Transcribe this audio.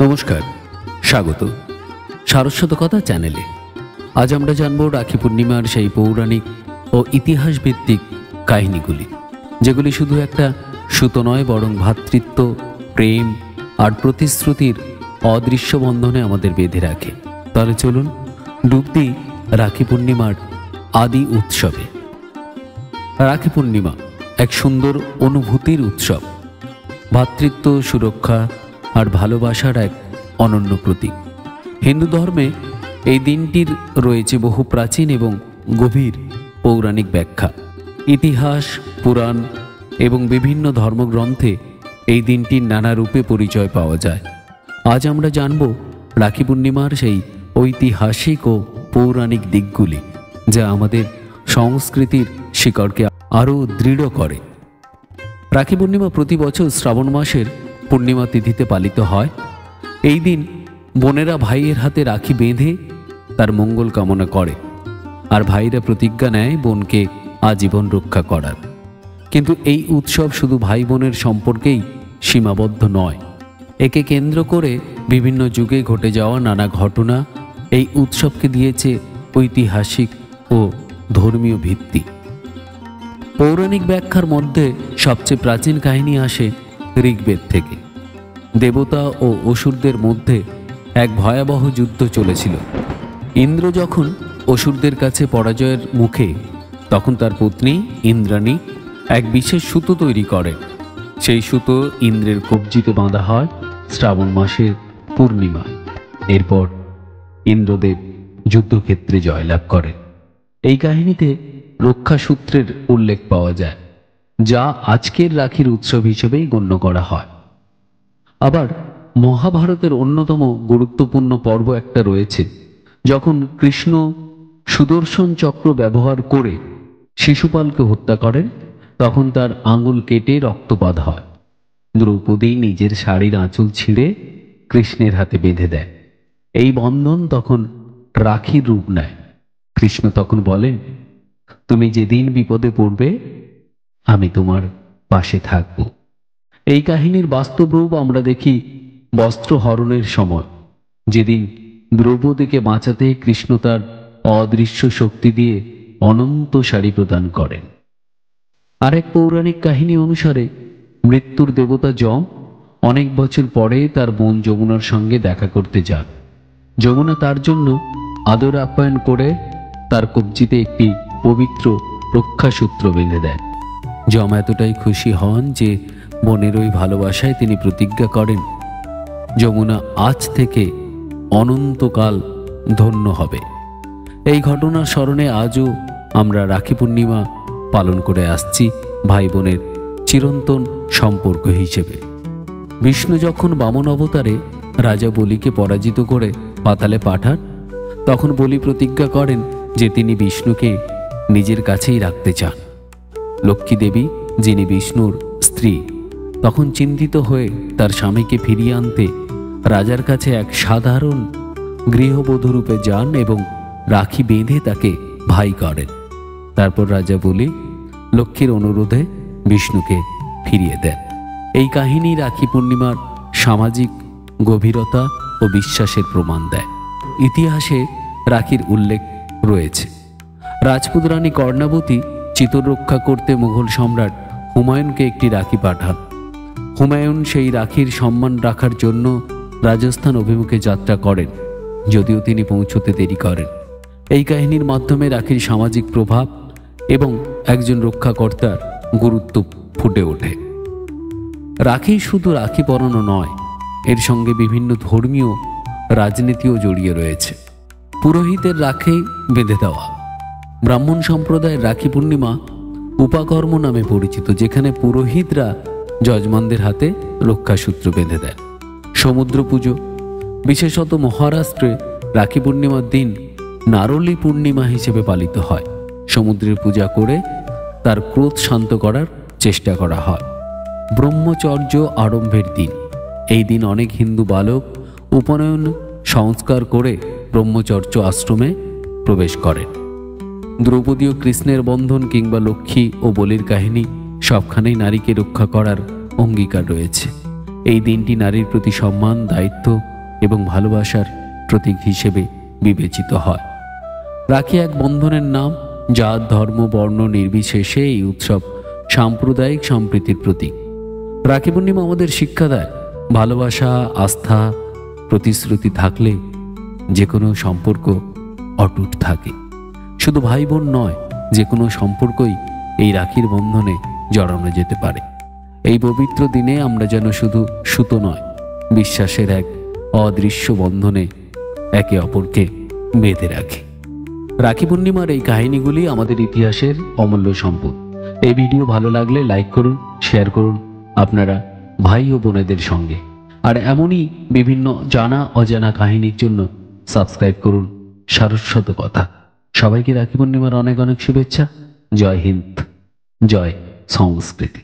নমস্কার, স্বাগত সারস্বত কথা চ্যানেলে। আজ আমরা জানব রাখি পূর্ণিমার সেই পৌরাণিক ও ইতিহাস ভিত্তিক কাহিনীগুলি, যেগুলি শুধু একটা সুতো নয়, বরং ভ্রাতৃত্ব, প্রেম আর প্রতিশ্রুতির অদৃশ্য বন্ধনে আমাদের বেঁধে রাখে। তাহলে চলুন ডুব দিই রাখি পূর্ণিমার আদি উৎসবে। রাখি পূর্ণিমা এক সুন্দর অনুভূতির উৎসব, ভ্রাতৃত্ব, সুরক্ষা আর ভালোবাসার এক অনন্য প্রতীক। হিন্দু ধর্মে এই দিনটির রয়েছে বহু প্রাচীন এবং গভীর পৌরাণিক ব্যাখ্যা। ইতিহাস, পুরাণ এবং বিভিন্ন ধর্মগ্রন্থে এই দিনটির নানা রূপে পরিচয় পাওয়া যায়। আজ আমরা জানব রাখি পূর্ণিমার সেই ঐতিহাসিক ও পৌরাণিক দিকগুলি, যা আমাদের সংস্কৃতির শিকড়কে আরও দৃঢ় করে। রাখি পূর্ণিমা প্রতি বছর শ্রাবণ মাসের পূর্ণিমা তিথিতে পালিত হয়। এই দিন বোনেরা ভাইয়ের হাতে রাখি বেঁধে তার মঙ্গল কামনা করে, আর ভাইরা প্রতিজ্ঞা নেয় বোনকে আজীবন রক্ষা করার। কিন্তু এই উৎসব শুধু ভাই বোনের সম্পর্কেই সীমাবদ্ধ নয়। একে কেন্দ্র করে বিভিন্ন যুগে ঘটে যাওয়া নানা ঘটনা এই উৎসবকে দিয়েছে ঐতিহাসিক ও ধর্মীয় ভিত্তি। পৌরাণিক ব্যাখ্যার মধ্যে সবচেয়ে প্রাচীন কাহিনী আসে ঋগ্বেদ থেকে। দেবতা ও অসুরদের মধ্যে এক ভয়াবহ যুদ্ধ চলেছিল। ইন্দ্র যখন অসুরদের কাছে পরাজয়ের মুখে, তখন তার পত্নী ইন্দ্রাণী এক বিশেষ সুতো তৈরি করেন। সেই সুতো ইন্দ্রের কবজিতে বাঁধা হয় শ্রাবণ মাসের পূর্ণিমা। এরপর ইন্দ্রদেব যুদ্ধক্ষেত্রে জয়লাভ করেন। এই কাহিনীতে রক্ষাসূত্রের উল্লেখ পাওয়া যায়, যা আজকের রাখির উৎসব হিসেবেই গণ্য করা হয়। আবার মহাভারতের অন্যতম গুরুত্বপূর্ণ পর্ব একটা রয়েছে, যখন কৃষ্ণ সুদর্শন চক্র ব্যবহার করে শিশুপালকে হত্যা করেন। তখন তার আঙুল কেটে রক্তপাত হয়। দ্রৌপদী নিজের শাড়ির আঁচল ছিঁড়ে কৃষ্ণের হাতে বেঁধে দেয়। এই বন্ধন তখন রাখির রূপ নেয়। কৃষ্ণ তখন বলেন, তুমি যেদিন বিপদে পড়বে আমি তোমার পাশে থাকব। এই কাহিনীর বাস্তব রূপ আমরা দেখি বস্ত্র হরণের সময়, যেদিন দ্রৌপদীকে বাঁচাতে কৃষ্ণ তার অদৃশ্য শক্তি দিয়ে অনন্ত শাড়ি প্রদান করেন। আরেক পৌরাণিক কাহিনী অনুসারে মৃত্যুর দেবতা যম অনেক বছর পরে তার বোন যমুনার সঙ্গে দেখা করতে যান। যমুনা তার জন্য আদর আপ্যায়ন করে তার কবজিতে একটি পবিত্র রক্ষাসূত্র বেঁধে দেন। যম এতটাই খুশি হন যে বোনের ওই ভালোবাসায় তিনি প্রতিজ্ঞা করেন, যমুনা আজ থেকে অনন্তকাল ধন্য হবে। এই ঘটনার স্মরণে আজও আমরা রাখি পূর্ণিমা পালন করে আসছি ভাই বোনের চিরন্তন সম্পর্ক হিসেবে। বিষ্ণু যখন বামন অবতারে রাজা বলিকে পরাজিত করে পাতালে পাঠান, তখন বলি প্রতিজ্ঞা করেন যে তিনি বিষ্ণুকে নিজের কাছেই রাখতে চান। লক্ষ্মী দেবী, যিনি বিষ্ণুর স্ত্রী, তখন চিন্তিত হয়ে তার স্বামীকে ফিরিয়ে আনতে রাজার কাছে এক সাধারণ গৃহবধূ রূপে যান এবং রাখি বেঁধে তাকে ভাই করেন। তারপর রাজা বলি লক্ষ্মীর অনুরোধে বিষ্ণুকে ফিরিয়ে দেন। এই কাহিনী রাখি পূর্ণিমার সামাজিক গভীরতা ও বিশ্বাসের প্রমাণ দেয়। ইতিহাসে রাখির উল্লেখ রয়েছে। রাজপুত রানী কর্ণাবতী চিতর রক্ষা করতে মুঘল সম্রাট হুমায়ুনকে একটি রাখি পাঠান। হুমায়ুন সেই রাখির সম্মান রাখার জন্য রাজস্থান অভিমুখে যাত্রা করেন, যদিও তিনি পৌঁছতে দেরি করেন। এই কাহিনীর মাধ্যমে রাখির সামাজিক প্রভাব এবং একজন রক্ষাকর্তার গুরুত্ব ফুটে ওঠে। রাখি শুধু রাখি পরানো নয়, এর সঙ্গে বিভিন্ন ধর্মীয় রাজনীতিও জড়িয়ে রয়েছে। পুরোহিতের রাখি বেঁধে দেওয়া। ব্রাহ্মণ সম্প্রদায়ের রাখি পূর্ণিমা উপাকর্ম নামে পরিচিত, যেখানে পুরোহিতরা যজমানদের হাতে রক্ষাসূত্র বেঁধে দেয়। সমুদ্র পুজো, বিশেষত মহারাষ্ট্রে রাখি পূর্ণিমার দিন নারলী পূর্ণিমা হিসেবে পালিত হয়। সমুদ্রের পূজা করে তার ক্রোধ শান্ত করার চেষ্টা করা হয়। ব্রহ্মচর্য আরম্ভের দিন। এই দিন অনেক হিন্দু বালক উপনয়ন সংস্কার করে ব্রহ্মচর্য আশ্রমে প্রবেশ করেন। দ্রৌপদী ও কৃষ্ণের বন্ধন কিংবা লক্ষ্মী ও বলির কাহিনী, সবখানেই নারীকে রক্ষা করার অঙ্গীকার রয়েছে। এই দিনটি নারীর প্রতি সম্মান, দায়িত্ব এবং ভালোবাসার প্রতীক হিসেবে বিবেচিত হয়। রাখি এক বন্ধনের নাম, জাত ধর্ম বর্ণ নির্বিশেষে এই উৎসব সাম্প্রদায়িক সম্প্রীতির প্রতীক। রাখি পূর্ণিমা আমাদের শিক্ষা দেয়, ভালোবাসা, আস্থা, প্রতিশ্রুতি থাকলে যে কোনো সম্পর্ক অটুট থাকে। শুধু ভাই বোন নয়, যে কোনো সম্পর্কই এই রাখির বন্ধনে জড়ানো যেতে পারে। এই পবিত্র দিনে আমরা যেন শুধু সুতো নয়, বিশ্বাসের এক অদৃশ্য বন্ধনে একে অপরকে বেঁধে রাখি। রাখি পূর্ণিমার এই কাহিনীগুলি আমাদের ইতিহাসের অমূল্য সম্পদ। এই ভিডিও ভালো লাগলে লাইক করুন, শেয়ার করুন আপনারা ভাই ও বোনেদের সঙ্গে। আর এমনই বিভিন্ন জানা অজানা কাহিনীর জন্য সাবস্ক্রাইব করুন সারস্বত কথা। সবাইকে রাখি পূর্ণিমার অনেক অনেক শুভেচ্ছা। জয় হিন্দ, জয় সংস্কৃতি।